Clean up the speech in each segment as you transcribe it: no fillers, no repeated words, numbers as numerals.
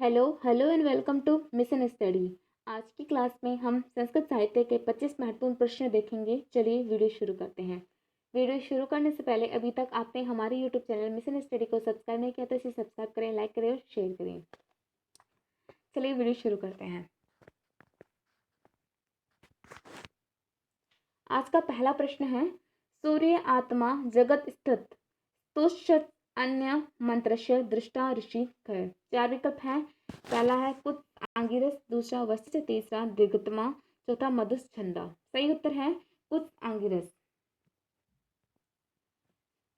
Hello hello and welcome to mission study. आज की class में हम संस्कृत साहित्य के 25 महत्वपूर्ण प्रश्न देखेंगे। चलिए वीडियो शुरू करते हैं। वीडियो शुरू करने से पहले अभी तक आपने हमारे यूट्यूब चैनल मिशन स्टडी को सब्सक्राइब नहीं किया तो इसे सब्सक्राइब करें, लाइक करें और शेयर करें। चलिए वीडियो शुरू करते हैं। आज का पहला प्रश्न है, सूर्य आत्मा जगत स्थित तुष्ट अन्य मंत्रस्य दृष्टा ऋषि है। चार विकल्प हैं। पहला है कुछ आंगिरस, दूसरा वशिष्ठ, तीसरा दिगतमा, चौथा मधुस्छंदा। सही उत्तर है कुछ आंगिरस।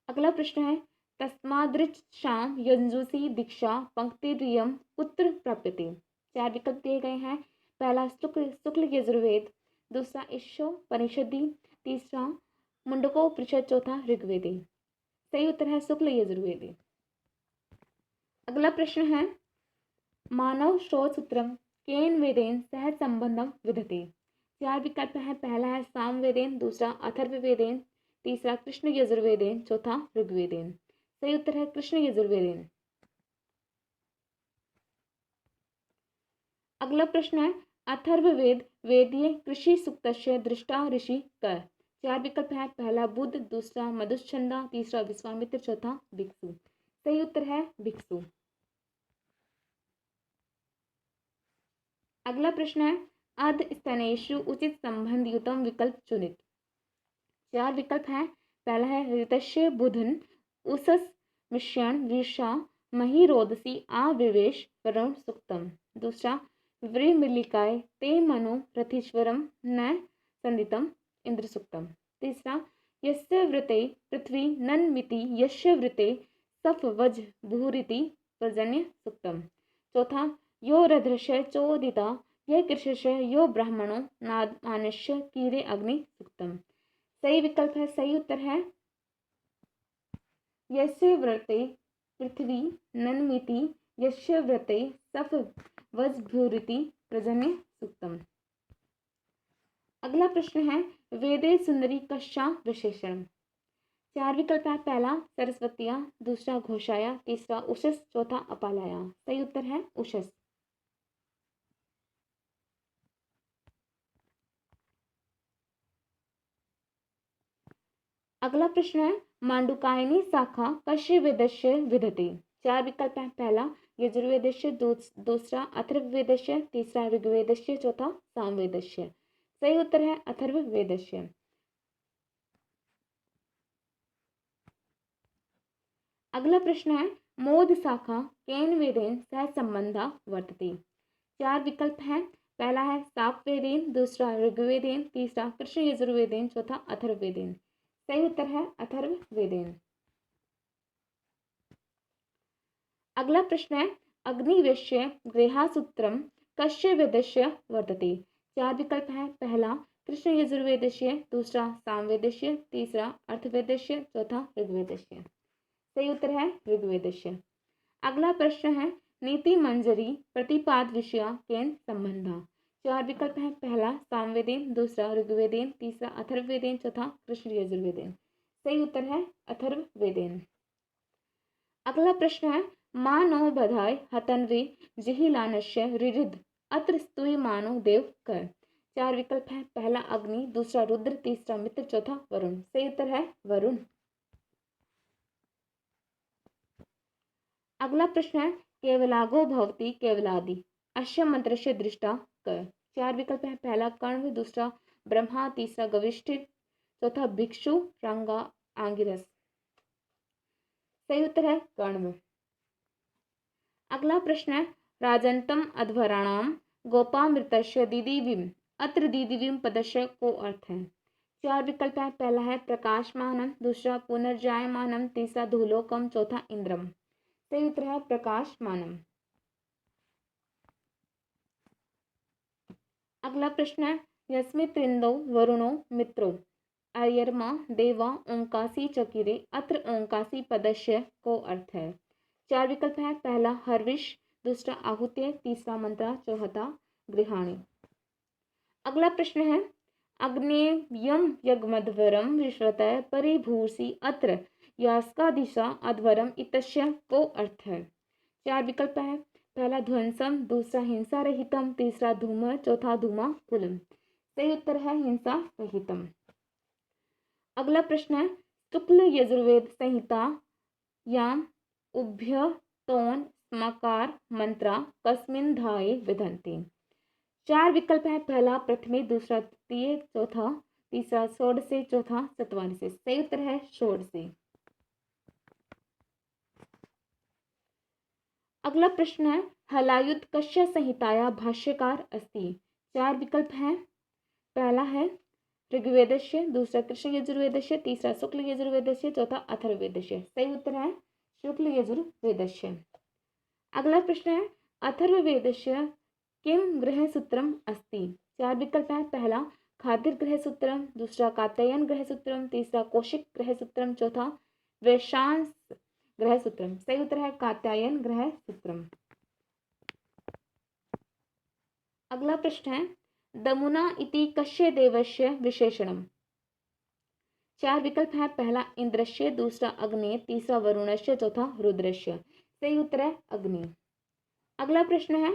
अगला प्रश्न है, तस्मादृक्षाम यजुषी दीक्षा पंक्तिरियम कुत्र प्राप्यते। चार विकल्प दिए गए हैं। पहला शुक्ल यजुर्वेद, दूसरा ईशोपनिषदि, तीसरा मुंडकोपनिषद, चौथा ऋग्वेदी। सही उत्तर है शुक्ल यजुर्वेदी। अगला प्रश्न है, मानव शोध सूत्रम केन वेदेन सह संबंधम विधते। चार विकल्प है। पहला है सामवेदेन, दूसरा अथर्ववेदेन, तीसरा कृष्ण यजुर्वेदेन, चौथा ऋग्वेदेन। सही उत्तर है कृष्ण यजुर्वेदेन। अगला प्रश्न है, अथर्ववेद वेदीय कृषि सूक्तस्य दृष्टा ऋषि कर। चार विकल्प है। पहला बुद्ध, दूसरा मधुस्छंदा, तीसरा विश्वामित्र, चौथा भिक्षु। सही उत्तर है भिक्षु। अगला प्रश्न है, अध स्तनेषु उचित संबंध युतम विकल्प चुनित। चार विकल्प हैं। पहला है ऋतस्य बुधन उषस मिश्रण ऋषा महिरोदसी आविवेश वरुण सुक्तम। दूसरा व्रीमिलिकाय ते मनु रथीश्वरम न संदितम इंद्र सुक्तम। तीसरा यस्य वृते पृथ्वी नन्मिति यस्य वृते सफ वज भूरिति पर्जन्य सुक्तम। चौथा यो रध्रस्य चोदिता यह कृष्य यो ब्राह्मणो नाद मानुष्य कीरे अग्नि सुक्तम। सही विकल्प है, सही उत्तर है यस्य व्रते पृथ्वी नन्मिति यस्य व्रते सफ वज भूरिति प्रजन्य सुक्तम। अगला प्रश्न है, वेदे सुंदरी कश्या विशेषण। चार विकल्प है। पहला सरस्वतिया, दूसरा घोषाया, तीसरा उषस, चौथा अपालाया। सही उत्तर है उषस। अगला प्रश्न है, मांडुकायनी शाखा कश्य वेदस्य विधते। चार विकल्प है। पहला यजुर्वेदस्य, दूसरा अथर्ववेदस्य, तीसरा ऋग्वेदस्य, चौथा सामवेदस्य। सही उत्तर है अथर्ववेदस्य। अगला प्रश्न है, मोद शाखा केन वेदेन सह संबंधा वर्तते। चार विकल्प हैं। पहला है सापवेदेन, दूसरा ऋग्वेदेन, तीसरा कृष्ण यजुर्वेदेन, चौथा अथर्ववेदेन। सही उत्तर है अथर्ववेदेन। अगला प्रश्न है, अग्निवेश्य गृहासूत्रम कश्य वेदस्य वर्तते। चार विकल्प हैं। पहला कृष्ण यजुर्वेदस्य, दूसरा सामवेदस्य, तीसरा अर्थवेदस्य, चौथा ऋग्वेदस्य। सही उत्तर है ऋग्वेदस्य। अगला प्रश्न है, नीति मंजरी प्रतिपाद विषया केन संबंधा। चार विकल्प हैं। पहला सामवेदेन, दूसरा ऋग्वेदेन, तीसरा अथर्ववेदेन, चौथा कृष्ण यजुर्वेदेन। सही उत्तर है अथर्ववेदेन। अगला प्रश्न है, मानो बधाय हतन्वे जिहिलानस्य रिरिध अत्र स्तुय मानो देव कर। चार विकल्प हैं। पहला अग्नि, दूसरा रुद्र, तीसरा मित्र, चौथा वरुण। सही उत्तर है वरुण। अगला प्रश्न है, केवलागो भवति केवलादि अश्य मंत्रस्य दृष्टा कर। चार विकल्प है। पहला कण्व, दूसरा ब्रह्मा, तीसरा गविष्ठिर, चौथा भिक्षु रंगा आंगिरस। सही उत्तर है कण्व। अगला प्रश्न है, राजंतम अध्वराणाम गोपामृतस्य दीदिविम अत्र दीदिविम पदस्य को अर्थ है। चार विकल्प है। पहला है प्रकाशमानम, दूसरा पुनर्जायमानम, तीसरा धूलोकम, चौथा इंद्रम। सही उत्तर है प्रकाशमानम। अगला प्रश्न है, यस्मित्रिंदो वरुणो मित्रो अयर्मा देवा ओंकासी चकिरे अत्र ओंकासी पदस्य को अर्थ है। चार विकल्प है। पहला हर्विश, दूसरा आहुत्य, तीसरा मंत्रा, चौथा गृहाणी। अगला प्रश्न है, अग्नेयम यज्ञमध्वरम विश्वतः परिभूषि अत्र यास्का दिशा अध्वरम इतस्य को अर्थ है। चार विकल्प है। पहला ध्वंसम, दूसरा हिंसा रहितम, तीसरा धूम, चौथा धूमा कुलम। सही उत्तर है हिंसा रहितम। अगला प्रश्न है शुक्ल यजुर्वेद संहिता या उभयतोन स्मकार मंत्रा कस्मिन् धाये विधन्ते। चार विकल्प है, पहला प्रथमे, दूसरा तृतीय, चौथा तीसरा षोडशे, चौथा चत्वारिशे। सही उत्तर है षोडशे। अगला प्रश्न है हलायुध कस्य संहिताया भाष्यकार अस्ति। चार विकल्प हैं, पहला है ऋग्वेदस्य, दूसरा कृष्ण यजुर्वेदस्य, तीसरा शुक्ल यजुर्वेदस्य, चौथा अथर्ववेदस्य। सही उत्तर है शुक्ल यजुर्वेदस्य। अगला प्रश्न है अथर्ववेदस्य किम गृहसूत्रम अस्ति। चार विकल्प है, पहला खातिर गृहसूत्रम, दूसरा कात्यायन गृहसूत्रम, तीसरा कौशिक गृहसूत्रम, चौथा वैशांस गृहसूत्रम। सही उत्तर है कात्यायन गृहसूत्रम। अगला प्रश्न है दमुना इति कस्य देवस्य विशेषणम। चार विकल्प है, पहला इंद्रस्य, दूसरा अग्नि, तीसरा वरुणस्य, चौथा रुद्रस्य। सही उत्तर है अग्नि। अगला प्रश्न है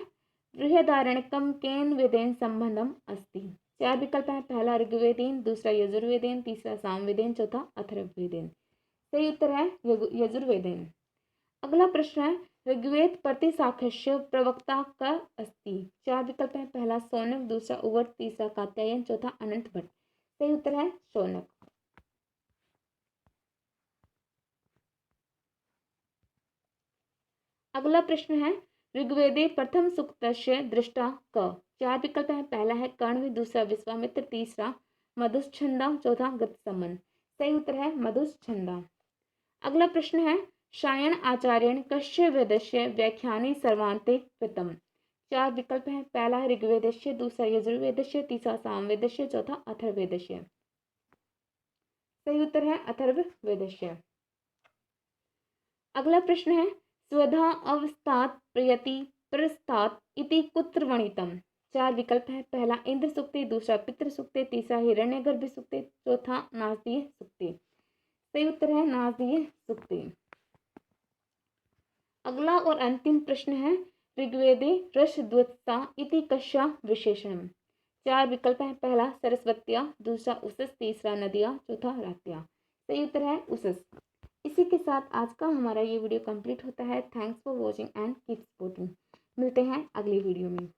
बृहदारण्यकम केन वेदेन संबंधम अस्ति। चार विकल्प है, पहला ऋग्वेदेन, दूसरा यजुर्वेदेन, तीसरा सामवेदेन, चौथा अथर्ववेदेन। सही उत्तर है यजुर्वेदेन। अगला प्रश्न है ऋग्वेद प्रतिशाखस्य प्रवक्ता का अस्ति। चार विकल्प है, पहला शौनक, दूसरा उवर्त, तीसरा कात्यायन, चौथा अनंत भट्ट। सही उत्तर है शौनक। अगला प्रश्न है ऋग्वेदे प्रथम सूक्तस्य दृष्टा क। चार विकल्प है, पहला है कर्ण, दूसरा विश्वामित्र, तीसरा मधुच्छंदा, चौथा गतसमन। सही उत्तर है मधुच्छंदा। अगला प्रश्न है शायन आचार्यण कस्य वेदस्य व्याख्याने सर्वान्ते कृतम। चार विकल्प है, पहला है ऋग्वेदस्य, दूसरा यजुर्वेदस्य, तीसरा सामवेदस्य, चौथा अथर्ववेदस्य। सही उत्तर है अथर्ववेदस्य। अगला प्रश्न है स्वधा अवस्थात प्रयति प्रस्तात इति कुत्र वर्णितम। चार विकल्प है, पहला इंद्र सूक्ति, दूसरा पितृ सूक्ति, तीसरा हिरण्यगर्भ सूक्ति, चौथा नासदीय सूक्ति। सही उत्तर है नासदीय सूक्ति। अगला और अंतिम प्रश्न है ऋग्वेदे रसद्वत्सा इति कस्या विशेषणम। चार विकल्प है, पहला सरस्वत्या, दूसरा उषस, तीसरा नदिया, चौथा रात्या। सही उत्तर है उषस। इसी के साथ आज का हमारा ये वीडियो कंप्लीट होता है। Thanks for watching and keep supporting. मिलते हैं अगली वीडियो में।